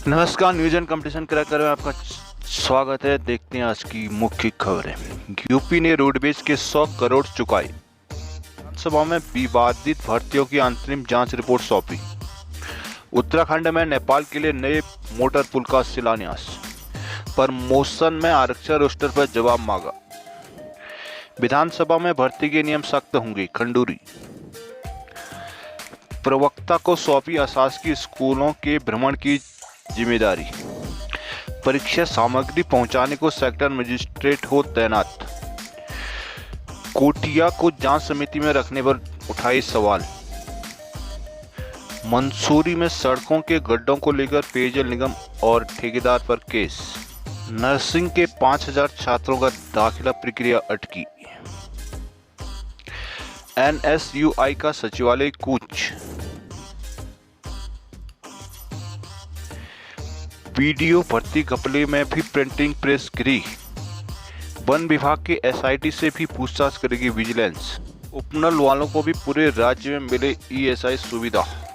नमस्कार, news and competition cracker में आपका स्वागत है। देखते हैं आज की मुख्य खबरें। यूपी ने रोडवेज के 100 करोड़ चुकाए। विधानसभा में विवादित भर्तियों की अंतरिम जांच रिपोर्ट सौंपी। उत्तराखंड में नेपाल के लिए नए मोटर पुल का शिलान्यास। प्रमोशन में आरक्षण रोस्टर पर जवाब मांगा। विधानसभा में भर्ती के नियम सख्त होंगे, खंडूरी। प्रवक्ता को सौंपी अशासकीय स्कूलों के भ्रमण की जिम्मेदारी। परीक्षा सामग्री पहुंचाने को सेक्टर मजिस्ट्रेट हो तैनात। कोटिया को जांच समिति में रखने पर उठाए सवाल। मंसूरी में सड़कों के गड्ढों को लेकर पेयजल निगम और ठेकेदार पर केस। नर्सिंग के 5000 छात्रों का दाखिला प्रक्रिया अटकी। एनएसयूआई का सचिवालय कूच। वीडियो भर्ती घपले में भी प्रिंटिंग प्रेस गिरी। वन विभाग के एसआईटी से भी पूछताछ करेगी विजिलेंस। उपनल वालों को भी पूरे राज्य में मिले ईएसआई सुविधा।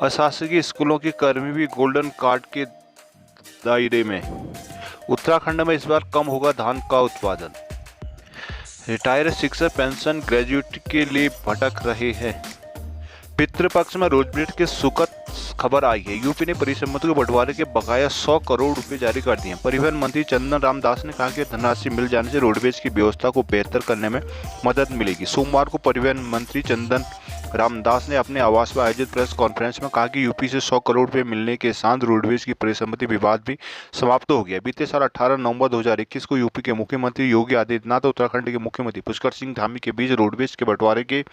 अशासकीय स्कूलों के कर्मी भी गोल्डन कार्ड के दायरे में। उत्तराखंड में इस बार कम होगा धान का उत्पादन। रिटायर्ड शिक्षक पेंशन ग्रेजुएट के लिए भटक रहे हैं। पितृपक्ष में रोडवेज के सुखद खबर आई है। यूपी ने परिसंपत्ति के बंटवारे के बकाया 100 करोड़ रुपए जारी कर दिए। परिवहन मंत्री चंदन राम दास ने कहा कि धनराशि मिल जाने से रोडवेज की व्यवस्था को बेहतर करने में मदद मिलेगी। सोमवार को परिवहन मंत्री चंदन रामदास ने अपने आवास पर आयोजित प्रेस कॉन्फ्रेंस में कहा कि यूपी से 100 करोड़ रुपए मिलने के साथ रोडवेज की परिसंपत्ति विवाद भी समाप्त हो गया। बीते साल 18 नवंबर 2021 को यूपी के मुख्यमंत्री योगी आदित्यनाथ और उत्तराखंड के मुख्यमंत्री पुष्कर सिंह धामी के बीच रोडवेज के बंटवारे के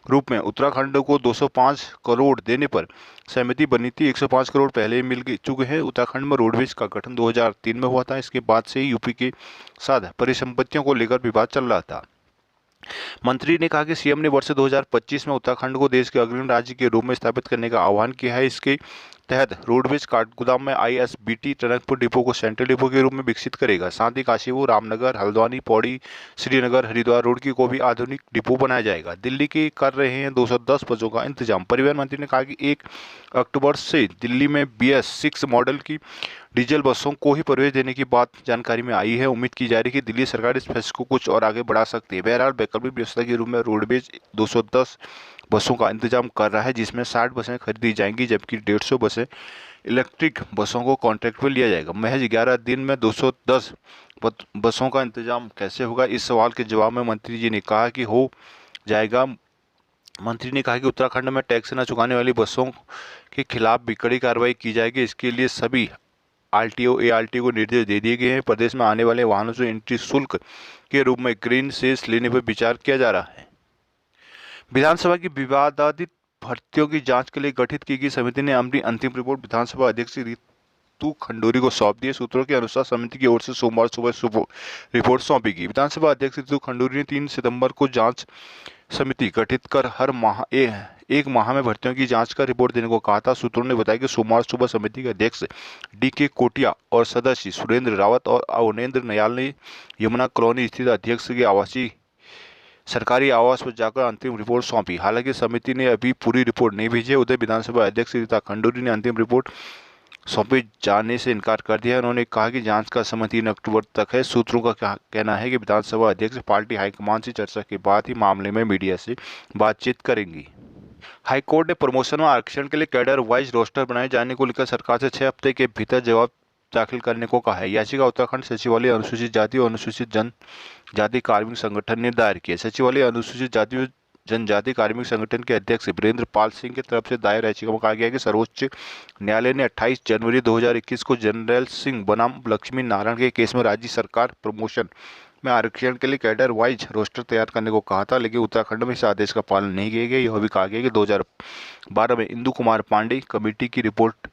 रूप में उत्तराखंड को 205 करोड़ देने पर सहमति बनी थी। 105 करोड़ पहले ही मिल चुके हैं। उत्तराखंड में रोडवेज का गठन 2003 में हुआ था। इसके बाद से यूपी के साथ परिसंपत्तियों को लेकर विवाद चल रहा था। मंत्री ने कहा कि सीएम ने वर्ष 2025 में उत्तराखंड को देश के अग्रणी राज्य के रूप में स्थापित करने का आह्वान किया है। इसके तहत रोडवेज काठगोदाम में आईएसबीटी टनकपुर डिपो को सेंट्रल डिपो के रूप में विकसित करेगा। साथ ही काशीपुर, रामनगर, हल्द्वानी, पौड़ी, श्रीनगर, हरिद्वार रोड की को भी आधुनिक डिपो बनाया जाएगा। दिल्ली के कर रहे हैं 210 बसों का इंतजाम। परिवहन मंत्री ने कहा कि 1 अक्टूबर से दिल्ली में BS6 मॉडल की डीजल बसों को ही प्रवेश देने की बात जानकारी में आई है। उम्मीद की जा रही है कि दिल्ली सरकार इस फैसले को कुछ और आगे बढ़ा सकती है। बहरहाल वैकल्पिक व्यवस्था के रूप में रोडवेज 210 बसों का इंतजाम कर रहा है, जिसमें 60 बसें खरीदी जाएंगी, जबकि 150 बसें इलेक्ट्रिक बसों को कॉन्ट्रैक्ट पर लिया जाएगा। महज 11 दिन में 210 बसों का इंतजाम कैसे होगा, इस सवाल के जवाब में मंत्री जी ने कहा कि हो जाएगा। मंत्री ने कहा कि उत्तराखंड में टैक्स न चुकाने वाली बसों के खिलाफ भी कड़ी कार्रवाई की जाएगी। इसके लिए सभी आरटीओ एआरटी को निर्देश दे दिए गए हैं। प्रदेश में आने वाले वाहनों से एंट्री शुल्क के रूप में ग्रीन सेस लेने पर विचार किया जा रहा है। विधानसभा की विवादित भर्तियों की जांच के लिए गठित की गई समिति ने अपनी अंतिम रिपोर्ट विधानसभा अध्यक्ष रितु खंडूरी को सौंप दी। सूत्रों के अनुसार समिति की ओर से सोमवार सुबह रिपोर्ट सौंपी गई। विधानसभा अध्यक्ष रितु खंडूरी ने 3 सितंबर को जांच समिति गठित कर हर माह एक माह में भर्तियों की जांच कर रिपोर्ट देने को कहा था। सूत्रों ने बताया कि सोमवार सुबह समिति के अध्यक्ष DK कोटिया और सदस्य सुरेंद्र रावत और अवनेंद्र नयाल ने यमुना कॉलोनी स्थित अध्यक्ष के आवासीय सरकारी आवास पर जाकर अंतिम रिपोर्ट सौंपी। हालांकि समिति ने अभी पूरी रिपोर्ट नहीं भेजी है। उधर विधानसभा अध्यक्ष रीता खंडूरी ने अंतिम रिपोर्ट सौंपे जाने से इनकार कर दिया। उन्होंने कहा कि जांच का समय 3 अक्टूबर तक है। सूत्रों का कहना है कि विधानसभा अध्यक्ष पार्टी हाईकमान से चर्चा के बाद ही मामले में मीडिया से बातचीत करेंगी। हाईकोर्ट ने प्रमोशन में आरक्षण के लिए कैडर वाइज रोस्टर बनाए जाने को लेकर सरकार से 6 हफ्ते के भीतर जवाब दाखिल करने को कहा है। याचिका उत्तराखंड सचिवालय अनुसूचित जाति और अनुसूचित जनजाति कार्मिक संगठन ने दायर की है। सचिवालय अनुसूचित जाति और जनजाति कार्मिक संगठन के अध्यक्ष वीरेंद्र पाल सिंह की तरफ से दायर याचिका में कहा गया है कि सर्वोच्च न्यायालय ने 28 जनवरी 2021 को जनरल सिंह बनाम लक्ष्मी नारायण के केस में राज्य सरकार प्रमोशन में आरक्षण के लिए कैडर वाइज रोस्टर तैयार करने को कहा था, लेकिन उत्तराखंड में इस आदेश का पालन नहीं किया गया। यह भी कहा गया कि 2012 में इंदु कुमार पांडे कमेटी की रिपोर्ट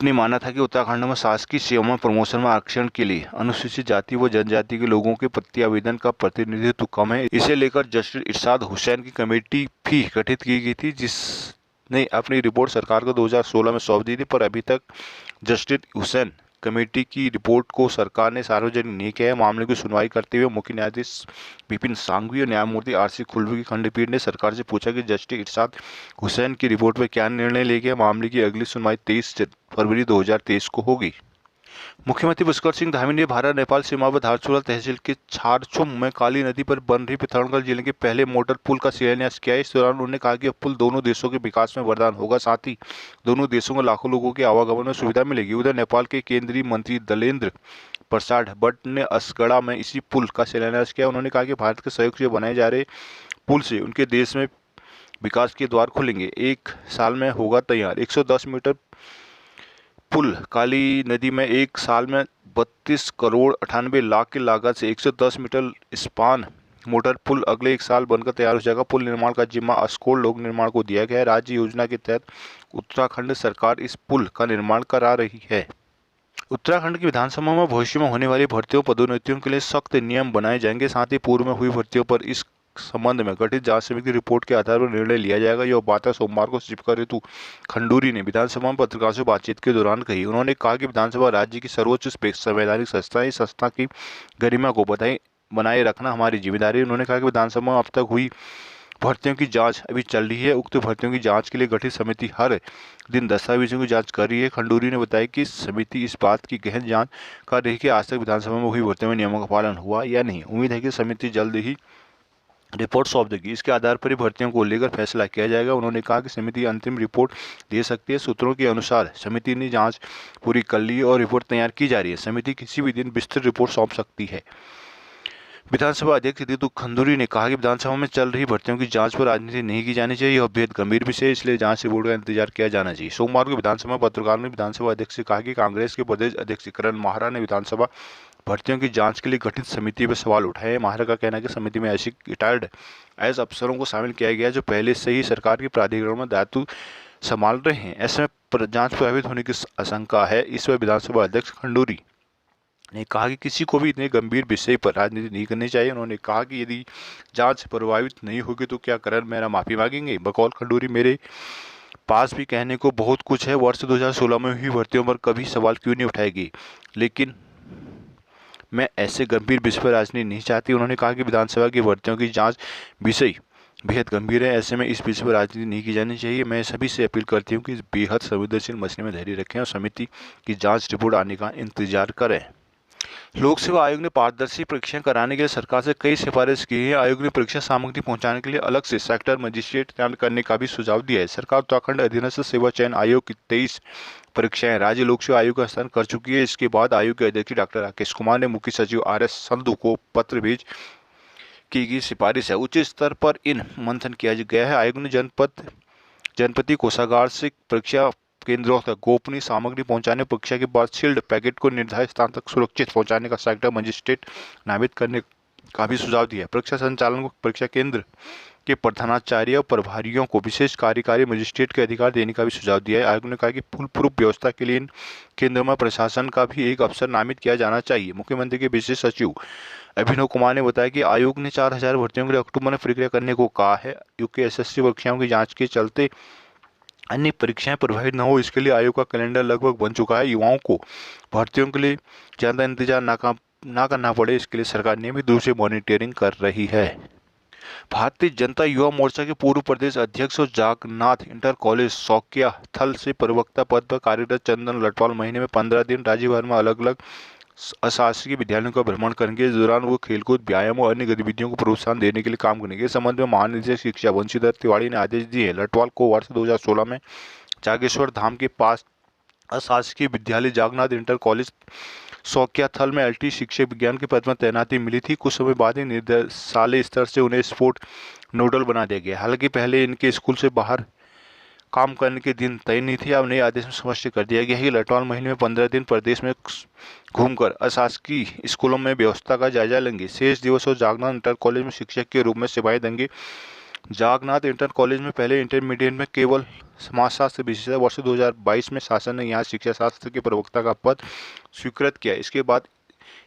ने माना था कि उत्तराखंड में शासकीय सेवा में प्रमोशन में आरक्षण के लिए अनुसूचित जाति व जनजाति के लोगों के प्रति आवेदन का प्रतिनिधित्व कम है। इसे लेकर जस्टिस इरशाद हुसैन की कमेटी भी गठित की गई थी, जिसने अपनी रिपोर्ट सरकार को 2016 में सौंप दी थी, पर अभी तक जस्टिस हुसैन कमेटी की रिपोर्ट को सरकार ने सार्वजनिक नहीं किया है। मामले की सुनवाई करते हुए मुख्य न्यायाधीश विपिन सांघवी और न्यायमूर्ति आर.सी. खुल्बी की खंडपीठ ने सरकार से पूछा कि जस्टिस इरशाद हुसैन की रिपोर्ट पर क्या निर्णय लिया गया। मामले की अगली सुनवाई 23 फरवरी 2023 को होगी। मुख्यमंत्री पुष्कर सिंह धामी ने भारत नेपाल सीमा पर धारचूला तहसील के छारछुम में काली नदी पर बन रही पिथौरागढ़ जिले के पहले मोटर पुल का शिलान्यास किया। इस दौरान उन्होंने कहा कि यह पुल दोनों देशों के विकास में वरदान होगा, साथ ही दोनों देशों को लाखों लोगों के आवागमन में सुविधा मिलेगी। उधर नेपाल के केंद्रीय मंत्री दलेन्द्र प्रसाद भट्ट ने असगड़ा में इसी पुल का शिलान्यास किया। उन्होंने कहा कि भारत के सहयोग से बनाए जा रहे पुल से उनके देश में विकास के द्वार खुलेंगे। 1 साल में होगा तैयार। 110 मीटर पुल काली नदी में 1 साल में 32 करोड़ 98 लाख की लागत से 110 मीटर स्पान मोटर पुल अगले 1 साल बनकर तैयार हो जाएगा। पुल निर्माण का जिम्मा अस्कोल लोक निर्माण को दिया गया है। राज्य योजना के तहत उत्तराखंड सरकार इस पुल का निर्माण करा रही है। उत्तराखंड की विधानसभा में भविष्य में होने वाली भर्तियों पदोन्नतियों के लिए सख्त नियम बनाए जाएंगे। साथ ही पूर्व में हुई भर्तियों पर इस संबंध में गठित जांच समिति की रिपोर्ट के आधार पर निर्णय लिया जाएगा। यह बातें सोमवार को शिवका ऋतु खंडूरी ने विधानसभा में पत्रकारों से बातचीत के दौरान कही। उन्होंने कहा कि विधानसभा राज्य की सर्वोच्च संवैधानिक संस्था है। इस संस्था की गरिमा को बनाए रखना हमारी जिम्मेदारी है। उन्होंने कहा कि विधानसभा में अब तक हुई भर्तियों की जांच अभी चल रही है। उक्त भर्तियों की जांच के लिए गठित समिति हर दिन दस्तावेजों की जांच कर रही है। खंडूरी ने बताया कि समिति इस बात की गहन जांच कर रही है कि आज तक विधानसभा में हुई भर्तियों में नियमों का पालन हुआ या नहीं। उम्मीद है कि समिति जल्द ही रिपोर्ट सौंप देगी। इसके आधार पर ही भर्तियों को लेकर फैसला किया जाएगा। उन्होंने कहा कि समिति अंतिम रिपोर्ट दे सकती है। सूत्रों के अनुसार समिति ने जांच पूरी कर ली है और रिपोर्ट तैयार की जा रही है। समिति किसी भी दिन विस्तृत रिपोर्ट सौंप सकती है। विधानसभा अध्यक्ष ऋतु खंडूरी ने कहा कि विधानसभा में चल रही भर्तियों की जांच पर राजनीति नहीं की जानी चाहिए। यह बेहद गंभीर विषय है, इसलिए जांच रिपोर्ट का इंतजार किया जाना चाहिए। सोमवार को विधानसभा में पत्रकारों ने विधानसभा अध्यक्ष से कहा कि कांग्रेस के प्रदेश अध्यक्ष करण माहरा ने विधानसभा भर्तियों की जांच के लिए गठित समिति पर सवाल उठाए। माहरा का कहना है कि समिति में ऐसे रिटायर्ड आईएएस अफसरों को शामिल किया गया जो पहले से ही सरकार के प्राधिकरण में दायित्व संभाल रहे हैं। ऐसे में जांच प्रभावित होने की आशंका है। इस पर विधानसभा अध्यक्ष खंडूरी ने कहा कि किसी को भी इतने गंभीर विषय पर राजनीति नहीं करनी चाहिए। उन्होंने कहा कि यदि जांच प्रभावित नहीं होगी तो क्या करण मेरा माफी मांगेंगे। बकौल खंडूरी, मेरे पास भी कहने को बहुत कुछ है। वर्ष 2016 में हुई भर्तियों पर कभी सवाल क्यों नहीं उठाएगी, लेकिन मैं ऐसे गंभीर विषय पर राजनीति नहीं चाहती। उन्होंने कहा कि विधानसभा की भर्तियों की जांच विषय बेहद गंभीर है। ऐसे में इस विषय पर राजनीति नहीं की जानी चाहिए। मैं सभी से अपील करती हूँ कि इस बेहद संवेदनशील मसले में धैर्य रखें और समिति की जांच रिपोर्ट आने का इंतजार करें। लोक सेवा आयोग ने पारदर्शी परीक्षाएं कराने के लिए सरकार से कई सिफारिश की है। आयोग ने परीक्षा सामग्री पहुंचाने के लिए अलग से सेक्टर मजिस्ट्रेट तैयार करने का भी सुझाव दिया है। सरकार उत्तराखंड अधीनस्थ सेवा चयन आयोग की 23 परीक्षाएं राज्य लोक सेवा आयोग का हस्तांतरण कर चुकी है। इसके बाद आयोग के अध्यक्ष डॉक्टर राकेश कुमार ने मुख्य सचिव आर.एस. संधू को पत्र भेज की गई सिफारिश है। उच्च स्तर पर इन मंथन किया गया है। आयोग ने जनपति कोषागार से परीक्षा केंद्रों तक गोपनीय सामग्री पहुंचाने, परीक्षा के बाद सील्ड पैकेट को निर्धारित स्थान तक सुरक्षित पहुंचाने का सेक्टर मजिस्ट्रेट नामित करने का भी सुझाव दिया है। परीक्षा संचालन को परीक्षा केंद्र के प्रधानाचार्य और प्रभारियों को विशेष कार्यकारी मजिस्ट्रेट के अधिकार देने का भी सुझाव दिया है। आयोग ने कहा कि फुल प्रूफ व्यवस्था के लिए इन केंद्रों में प्रशासन का भी एक अफसर नामित किया जाना चाहिए। मुख्यमंत्री के विशेष सचिव अभिनव कुमार ने बताया कि आयोग ने 4000 भर्तियों के लिए अक्टूबर में प्रक्रिया करने को कहा है। यूपीएससी परीक्षाओं की जांच के चलते अन्य परीक्षाएं प्रभावित न हो, इसके लिए आयोग का कैलेंडर लगभग बन चुका है। युवाओं को भर्तियों के लिए ज़्यादा इंतजार ना करना पड़े, इसके लिए सरकार नियमित रूप से मॉनिटरिंग कर रही है। भारतीय जनता युवा मोर्चा के पूर्व प्रदेश अध्यक्ष और जागन्नाथ इंटर कॉलेज शौकिया थल से प्रवक्ता पद पर कार्यरत चंदन लटवाल महीने में 15 दिन राज्य भर में अलग अलग अशासकीय विद्यालयों का भ्रमण करेंगे। इस दौरान वो खेलकूद, व्यायाम और अन्य गतिविधियों को प्रोत्साहन देने के लिए काम करेंगे। इस संबंध में महानिदेशक शिक्षा बंशीधर तिवारी ने आदेश दिए हैं। लटवाल को वर्ष 2016 में जागेश्वर धाम के पास अशासकीय विद्यालय जागन्नाथ इंटर कॉलेज शौकिया थल में एलटी शिक्षक विज्ञान के पद में तैनाती मिली थी। कुछ समय बाद ही निदेशालय स्तर से उन्हें स्पोर्ट नोडल बना दिया गया। हालांकि पहले इनके स्कूल से बाहर काम करने के दिन तय नहीं थे। अब नए आदेश में स्पष्ट कर दिया गया है कि लटवाल महीने में 15 दिन प्रदेश में घूमकर अशासकीय स्कूलों में व्यवस्था का जायजा लेंगे। शेष दिवस और जागन्नाथ इंटर कॉलेज में शिक्षक के रूप में सेवाएं देंगे। जागन्नाथ इंटर कॉलेज में पहले इंटरमीडिएट में केवल समाजशास्त्र विषय वर्ष 2022 में शासन ने यहाँ शिक्षा शास्त्र के प्रवक्ता का पद स्वीकृत किया। इसके बाद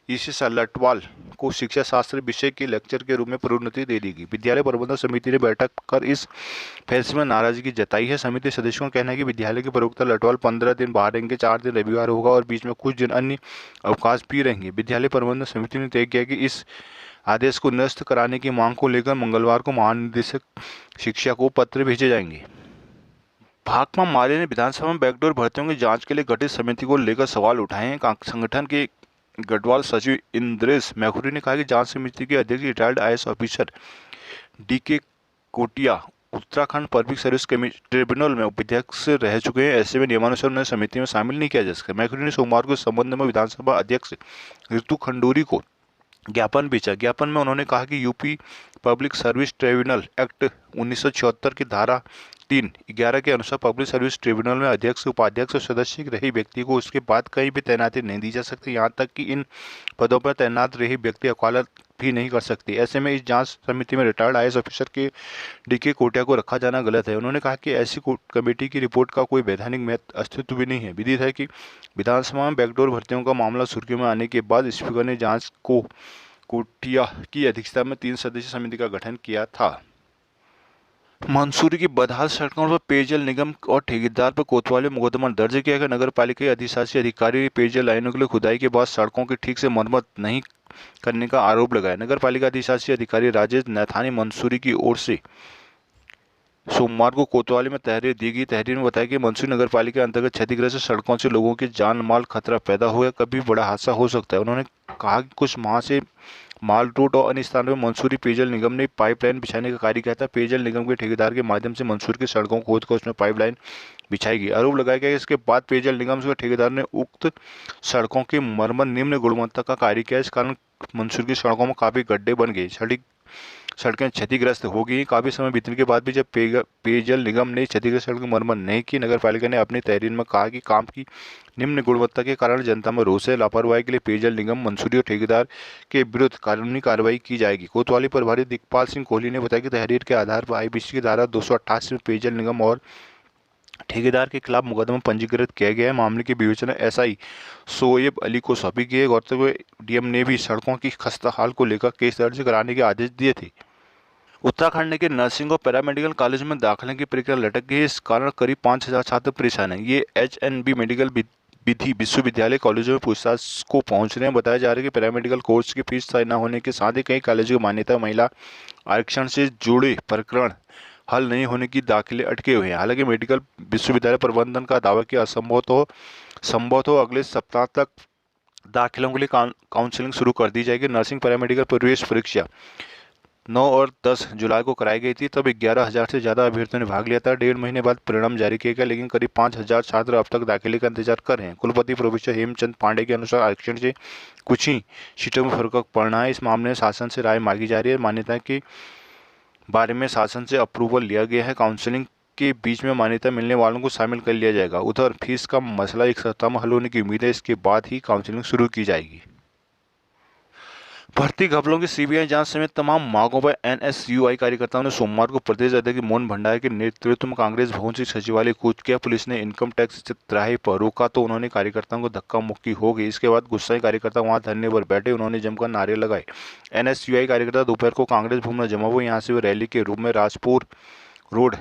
इसी लटवाल को शिक्षा शास्त्र विषय के लेक्चर के रूप में प्रोन्नति दे दी गई। विद्यालय प्रबंधन समिति ने बैठक कर इस फैसले में नाराजगी जताई है। समिति सदस्यों का कहना है कि विद्यालय के प्रवक्ता लटवाल 15 दिन बाहर रहेंगे, 4 दिन रविवार होगा और बीच में कुछ दिन अन्य अवकाश भी रहेंगे। विद्यालय प्रबंधन समिति ने तय किया कि इस आदेश को निरस्त कराने की मांग को लेकर मंगलवार को महानिदेशक शिक्षा को पत्र भेजे जाएंगे। भाकपा माले ने विधानसभा में बैकडोर भर्तियों की जांच के लिए गठित समिति को लेकर सवाल उठाए हैं। संगठन के गढ़वाल सचिव इंद्रेश मैखुरी ने कहा कि जांच समिति के अध्यक्ष retired IAS officer DK Kotia Uttarakhand public service tribunal में उपाध्यक्ष रह चुके हैं। ऐसे में नियमानुसार उन्हें समिति में शामिल नहीं किया जा सकता। मैखुरी ने सोमवार को इस संबंध में विधानसभा अध्यक्ष ऋतु खंडूरी को ज्ञापन भेजा। ज्ञापन में उन्होंने कहा कि UP public service tribunal act 1976 की धारा 3(11) के अनुसार पब्लिक सर्विस ट्रिब्यूनल में अध्यक्ष, उपाध्यक्ष और सदस्य रहे व्यक्ति को उसके बाद कहीं भी तैनाती नहीं दी जा सकती। यहाँ तक कि इन पदों पर तैनात रहे व्यक्ति वकालत भी नहीं कर सकते। ऐसे में इस जांच समिति में रिटायर्ड आईएएस ऑफिसर के डीके कोटिया को रखा जाना गलत है। उन्होंने कहा कि ऐसी कमेटी की रिपोर्ट का कोई वैधानिक अस्तित्व भी नहीं है। विदित है कि विधानसभा में बैकडोर भर्तियों का मामला सुर्खियों में आने के बाद स्पीकर ने जांच को कोटिया की अध्यक्षता में 3 सदस्यीय समिति का गठन किया था। मंसूरी की बदहाल सड़कों पर पेयजल निगम और ठेकेदार पर कोतवाली मुकदमा दर्ज किया गया। नगर पालिका के अधिशासी अधिकारी ने पेयजल लाइनों के लिए खुदाई के बाद सड़कों की ठीक से मरम्मत नहीं करने का आरोप लगाया। नगर पालिका अधिशासी अधिकारी राजेश नैथानी मंसूरी की ओर से सोमवार को कोतवाली में तहरीर दी गई। तहरीर में बताया कि मंसूरी नगर पालिका अंतर्गत क्षतिग्रस्त सड़कों से लोगों के जान माल खतरा पैदा हुआ, कभी बड़ा हादसा हो सकता है। उन्होंने कहा कि कुछ माह से माल रोड और अन्य स्थानों में मंसूरी पेयजल निगम ने पाइपलाइन बिछाने का कार्य किया था। पेयजल निगम के ठेकेदार के माध्यम से मंसूरी की सड़कों को खोदकर उसमें पाइपलाइन बिछाई गई। आरोप लगाया गया कि इसके बाद पेयजल निगम के ठेकेदार ने उक्त सड़कों की मरम्मत निम्न गुणवत्ता का कार्य किया। इस कारण मंसूरी की सड़कों में काफी गड्ढे बन गए, सड़कें क्षतिग्रस्त हो गई। काफी समय बीतने के बाद भी जब पेयजल निगम ने क्षतिग्रस्त सड़क की मरम्मत नहीं की, नगर पालिका ने अपनी तहरीर में कहा कि काम की निम्न गुणवत्ता के कारण जनता में रोष है। लापरवाही के लिए पेयजल निगम, मंसूरी और ठेकेदार के विरुद्ध कानूनी कार्रवाई की जाएगी। कोतवाली प्रभारी दिग्पाल सिंह कोहली ने बताया कि तहरीर के आधार पर आईपीसी की धारा 288 में पेयजल निगम और ठेकेदार के खिलाफ मुकदमा पंजीकृत किया गया है। मामले की विवेचना एसआई शोएब अली को सौंपी गई है। गौरतलब है डीएम ने भी सड़कों की खस्ता हाल को लेकर केस दर्ज कराने के आदेश दिए थे। उत्तराखंड के नर्सिंग और पैरामेडिकल कॉलेज में दाखिले की प्रक्रिया लटक गई है। इस कारण करीब 5000 छात्र परेशान हैं। ये एचएनबी मेडिकल विधि विश्वविद्यालय कॉलेजों में पूछताछ को पहुंच रहे हैं। बताया जा रहा है कि पैरामेडिकल कोर्स की फीस तय न होने के साथ ही कई कॉलेजों की मान्यता महिला आरक्षण से जुड़े प्रकरण हल नहीं होने की दाखिले अटके हुए हैं। हालांकि मेडिकल विश्वविद्यालय प्रबंधन का दावा किया संभव तो अगले सप्ताह तक दाखिलों के लिए काउंसलिंग शुरू कर दी जाएगी। नर्सिंग पैरामेडिकल प्रवेश परीक्षा 9 और 10 जुलाई को कराई गई थी। तब 11,000 से ज़्यादा अभ्यर्थियों ने भाग लिया था। 1.5 महीने बाद परिणाम जारी किया गया, लेकिन करीब 5,000 छात्र अब तक दाखिले का इंतजार कर रहे हैं। कुलपति प्रोफेसर हेमचंद पांडे के अनुसार आरक्षण से कुछ ही सीटों में फर्क पड़ना है। इस मामले में शासन से राय मांगी जा रही है। मान्यता के बारे में शासन से अप्रूवल लिया गया है। काउंसलिंग के बीच में मान्यता मिलने वालों को शामिल कर लिया जाएगा। उधर फीस का मसला 1 सप्ताह में हल होने की उम्मीद है। इसके बाद ही काउंसलिंग शुरू की जाएगी। भर्ती घपलों की सीबीआई जांच समेत तमाम मांगों पर एनएसयूआई कार्यकर्ताओं ने सोमवार को प्रदेश अध्यक्ष मोहन भंडारी के नेतृत्व में कांग्रेस भवन से सचिवालय कूच किया। पुलिस ने इनकम टैक्स चौराहे पर रोका तो उन्होंने कार्यकर्ताओं को धक्का मुक्की हो गई। इसके बाद गुस्साए कार्यकर्ता वहां धरने पर बैठे, उन्होंने जमकर नारे लगाए। एनएसयूआई कार्यकर्ता दोपहर को कांग्रेस भवन में जमा हुए। यहाँ से वे रैली के रूप में राजपुर रोड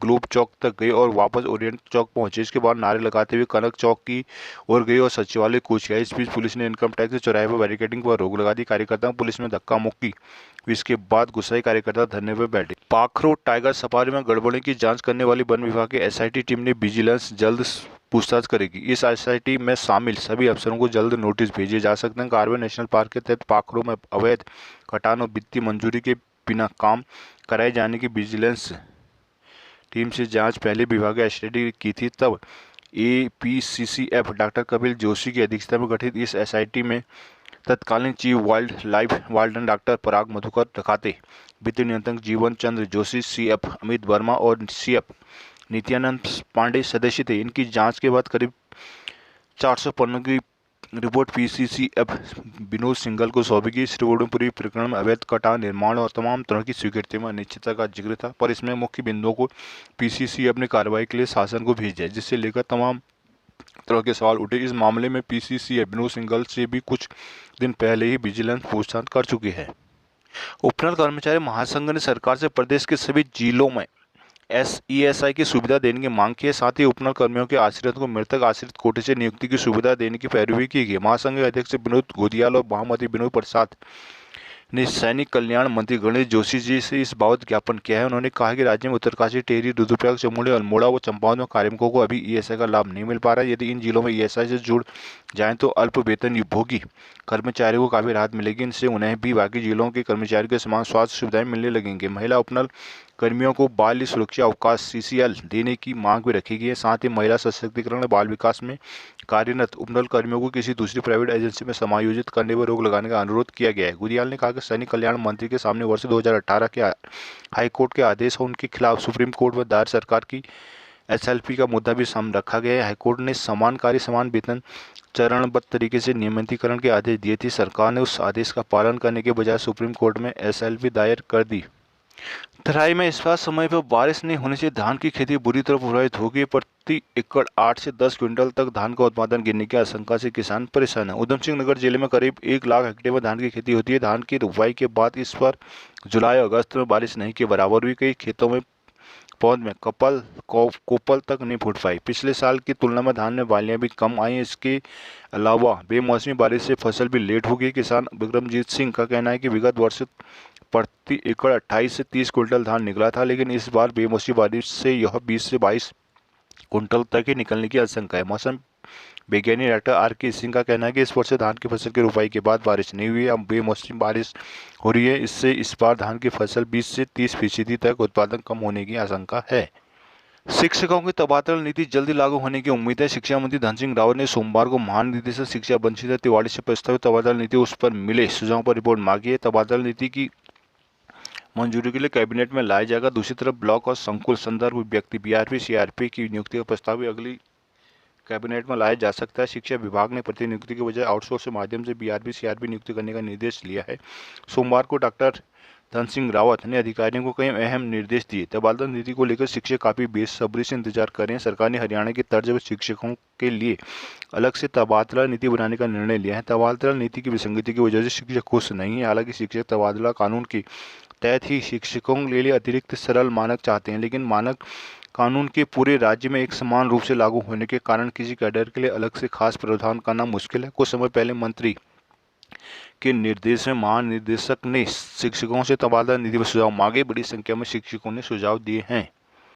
ग्लोब चौक तक गए और वापस ओरिएंट चौक पहुंचे। इसके बाद नारे लगाते हुए कनक चौक की ओर गए और सचिवालय कूच गया। इस बीच पुलिस ने इनकम टैक्स चौराहे पर बैरिकेडिंग पर रोक लगा दी। कार्यकर्ताओं पुलिस में धक्का मुक्की। इसके बाद गुस्साए कार्यकर्ता धरने पर बैठे। पाखरो टाइगर सफारी में गड़बड़ी की जांच करने वाली वन विभाग की एसआईटी टीम ने विजिलेंस जल्द पूछताछ करेगी। इस एसआईटी में शामिल सभी अफसरों को जल्द नोटिस भेजे जा सकते हैं। कार्बन नेशनल पार्क के तहत पाखरो में अवैध कटान और वित्तीय मंजूरी के बिना काम कराए जाने की विजिलेंस टीम से जांच पहले विभाग एसआईटी की थी। तब एपीसीसीएफ डॉक्टर कपिल जोशी की अध्यक्षता में गठित इस एसआईटी में तत्कालीन chief wildlife warden doctor Parag Madhukar Rakhate, वित्तीय नियंत्रक जीवन चंद्र जोशी, सीएफ अमित वर्मा और सीएफ नित्यानंद पांडे सदस्य थे। इनकी जांच के बाद करीब 400 पन्नों की रिपोर्ट पीसीसीएफ विनोद सिंघल को सौंपी गई। इस रिपोर्ट में पूरी प्रकरण में अवैध कटान, निर्माण और तमाम तरह की स्वीकृति में अनिश्चितता का जिक्र था, पर इसमें मुख्य बिंदुओं को पीसीसीएफ ने कार्रवाई के लिए शासन को भेजा, जिससे लेकर तमाम तरह के सवाल उठे। इस मामले में पीसीसी विनोद सिंघल से भी कुछ दिन पहले ही विजिलेंस पूछताछ कर चुकी है। उपनल कर्मचारी महासंघ ने सरकार से प्रदेश के सभी जिलों में ईएसआई की सुविधा देने की मांग की है। साथ ही उपनल कर्मियों के आश्रित को मृतक आश्रित कोटे से नियुक्ति की सुविधा देने की पैरवी की गई। महासंघ के अध्यक्ष विनोद घोदियाल और महामंत्री विनोद प्रसाद ने सैनिक कल्याण मंत्री गणेश जोशी जी से इस बाबत ज्ञापन किया है। उन्होंने कहा कि राज्य में उत्तरकाशी, टेहरी, रुद्रप्रयाग, चमोली, अल्मोड़ा व चंपावत में कार्मिकों को अभी ईएसआई का लाभ नहीं मिल पा रहा है। यदि इन जिलों में ईएसआई से जुड़ जाएं तो अल्प वेतन भोगी कर्मचारियों को काफी राहत मिलेगी। इनसे उन्हें भी बाकी जिलों के कर्मचारियों के समान स्वास्थ्य सुविधाएं मिलने लगेंगी। महिला उपनल कर्मियों को बाल सुरक्षा अवकाश सीसीएल देने की मांग भी रखी गई है। साथ ही महिला सशक्तिकरण और बाल विकास में कार्यरत उपनल कर्मियों को किसी दूसरी प्राइवेट एजेंसी में समायोजित करने पर रोक लगाने का अनुरोध किया गया है। गुरियाल ने कहा कि सैनिक कल्याण मंत्री के सामने वर्ष 2018 के हाईकोर्ट के आदेश और उनके खिलाफ सुप्रीम कोर्ट में दायर सरकार की एसएलपी का मुद्दा भी सामने रखा गया है। हाईकोर्ट ने समान कार्य समान वेतन चरणबद्ध तरीके से नियमितीकरण के आदेश दिए थे। सरकार ने उस आदेश का पालन करने के बजाय सुप्रीम कोर्ट में एसएलपी दायर कर दी। तराई में इस बार समय पर बारिश नहीं होने से धान की खेती बुरी तरह प्रभावित होगी। प्रति एकड़ 8 से 10 क्विंटल तक धान का उत्पादन गिरने की आशंका से किसान परेशान है। उधम सिंह नगर जिले में करीब 1 लाख हेक्टेयर में धान की खेती होती है। धान की रुपाई के बाद इस बार जुलाई अगस्त में बारिश नहीं के बराबर हुई। कई खेतों में पौध में कोपल तक नहीं फूट पाई। पिछले साल की तुलना में धान में बालियां भी कम आई। इसके अलावा बेमौसमी बारिश से फसल भी लेट हो गई। किसान विक्रमजीत सिंह का कहना है कि विगत वर्ष प्रति एकड़ 28 से 30 क्विंटल धान निकला था, लेकिन इस बार बेमौसमी बारिश से यह 20 से 22 क्विंटल तक ही निकलने की आशंका है। मौसम वैज्ञानिक डॉक्टर आर.के. सिंह का कहना है कि इस वर्ष धान की फसल की रुपाई के बाद बारिश नहीं हुई है। अब बेमौसमी बारिश हो रही है। इससे इस बार धान की फसल 20 से 30% तक उत्पादन कम होने की आशंका है। शिक्षकों की तबादला नीति जल्दी लागू होने की उम्मीद है। शिक्षा मंत्री धन सिंह रावत ने सोमवार को महानिदेशक शिक्षा बंशीधर तिवारी से प्रस्तावित तबादला नीति उस पर मिले सुझावों पर रिपोर्ट मांगी है। तबादला नीति की मंजूरी के लिए कैबिनेट में लाया जाएगा। दूसरी तरफ ब्लॉक और संकुल संदर्भ व्यक्ति बीआरपी सीआरपी की नियुक्ति का प्रस्ताव भी अगली कैबिनेट में लाया जा सकता है। शिक्षा विभाग ने प्रतिनियुक्ति के बजाय आउटसोर्स के माध्यम से बीआरपी सीआरपी नियुक्ति करने का निर्देश लिया है। सोमवार को डॉक्टर धन सिंह रावत ने अधिकारियों को कई अहम निर्देश दिए। तबादला नीति को लेकर शिक्षक काफी बेसब्री से इंतजार कर रहे हैं। सरकार ने हरियाणा की तर्ज पर शिक्षकों के लिए अलग से तबादला नीति बनाने का निर्णय लिया है। तबादला नीति की विसंगति की वजह से शिक्षक खुश नहीं है। हालांकि शिक्षक तबादला कानून के तहत ही शिक्षकों के लिए अतिरिक्त सरल मानक चाहते हैं, लेकिन मानक कानून के पूरे राज्य में एक समान रूप से लागू होने के कारण किसी कैडर के लिए अलग से खास प्रावधान करना मुश्किल है। कुछ समय पहले मंत्री के निर्देश में महानिदेशक ने शिक्षकों से तबादला नीति पर सुझाव मांगे। बड़ी संख्या में शिक्षकों ने सुझाव दिए हैं।